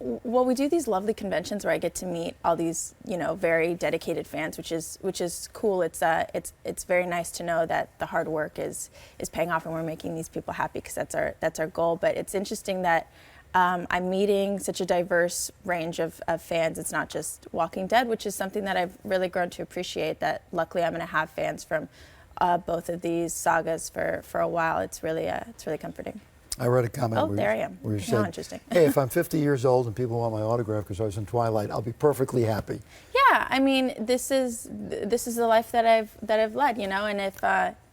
Well, we do these lovely conventions where I get to meet all these, very dedicated fans, which is cool. It's very nice to know that the hard work is paying off and we're making these people happy, because that's our goal. But it's interesting that I'm meeting such a diverse range of fans. It's not just Walking Dead, which is something that I've really grown to appreciate, that luckily I'm going to have fans from both of these sagas for a while. It's really comforting. I read a comment. Oh, there I am. Where you How said, interesting. "Hey, if I'm 50 years old and people want my autograph because I was in Twilight, I'll be perfectly happy." Yeah, I mean, this is the life that I've led,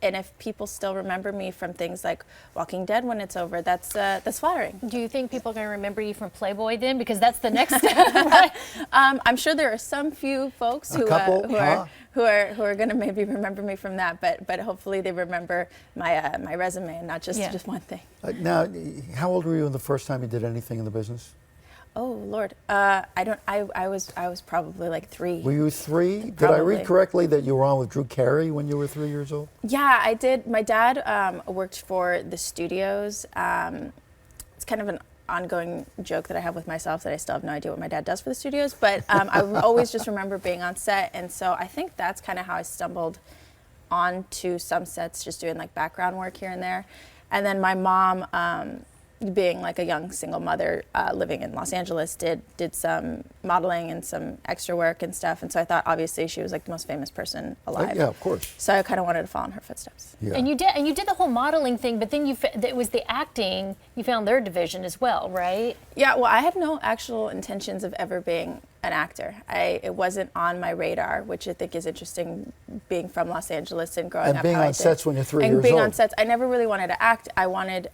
and if people still remember me from things like Walking Dead when it's over, that's flattering. Do you think people are going to remember you from Playboy then? Because that's the next step, right? I'm sure there are some few folks who are going to maybe remember me from that, but hopefully they remember my resume and not just one thing. Now, how old were you the first time you did anything in the business? Oh Lord, I was probably like 3. Were you 3? Did Probably. I read correctly that you were on with Drew Carey when you were 3 years old? Yeah, I did. My dad worked for the studios. It's kind of an ongoing joke that I have with myself that I still have no idea what my dad does for the studios, but I always just remember being on set, and so I think that's kind of how I stumbled onto some sets, just doing like background work here and there. And then my mom, being like a young single mother living in Los Angeles, did some modeling and some extra work and stuff, and so I thought obviously she was like the most famous person alive. Yeah, of course. So I kind of wanted to follow in her footsteps. Yeah. And you did the whole modeling thing, but then it was the acting. You found their division as well, right? Yeah, well, I had no actual intentions of ever being an actor. It wasn't on my radar, which I think is interesting, being from Los Angeles and growing up. And being how I on did. sets when you're 3 years And old. being on sets, I never really wanted to act. I wanted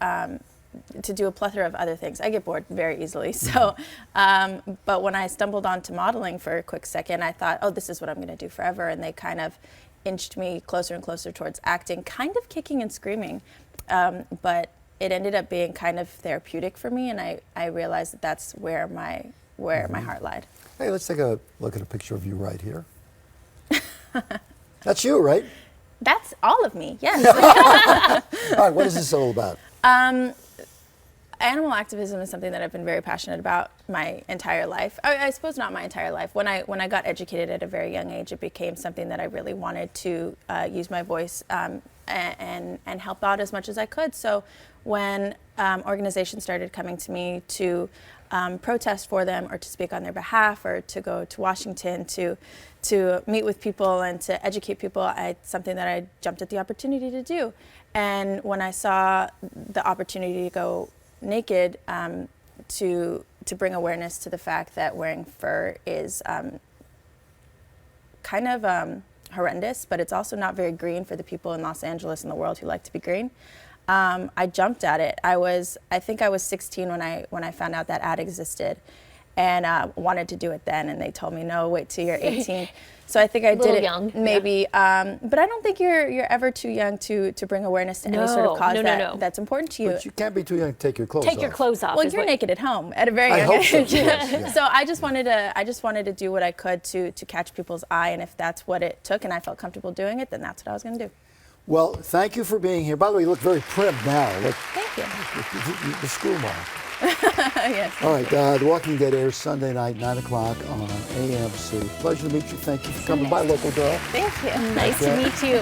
to do a plethora of other things. I get bored very easily. So, but when I stumbled onto modeling for a quick second, I thought, oh, this is what I'm going to do forever. And they kind of inched me closer and closer towards acting, kind of kicking and screaming. But it ended up being kind of therapeutic for me, and I realized that that's where my heart lied. Hey, let's take a look at a picture of you right here. That's you, right? That's all of me, yes. All right, what is this all about? Animal activism is something that I've been very passionate about my entire life. I suppose not my entire life. When I got educated at a very young age, it became something that I really wanted to use my voice and help out as much as I could. So when organizations started coming to me to protest for them, or to speak on their behalf, or to go to Washington to meet with people and to educate people, it's something that I jumped at the opportunity to do. And when I saw the opportunity to go naked, to bring awareness to the fact that wearing fur is kind of horrendous, but it's also not very green for the people in Los Angeles and the world who like to be green. I jumped at it. I think I was 16 when I found out that ad existed, and wanted to do it then, and they told me, no, wait till you're 18. So I think I did it young, maybe, but I don't think you're ever too young to bring awareness to any sort of cause that's important to you. But you can't be too young to take your clothes off. Take your clothes off. Well, you're naked at home at a very young hope so, age. yes, yeah. So I just wanted to do what I could to catch people's eye, and if that's what it took and I felt comfortable doing it, then that's what I was going to do. Well, thank you for being here. By the way, you look very prim now. Like Thank you. the school mom. Yes. All right, The Walking Dead airs Sunday night, 9 o'clock on AMC. Pleasure to meet you. Thank you for coming by, local girl. Thank you. Nice to meet you.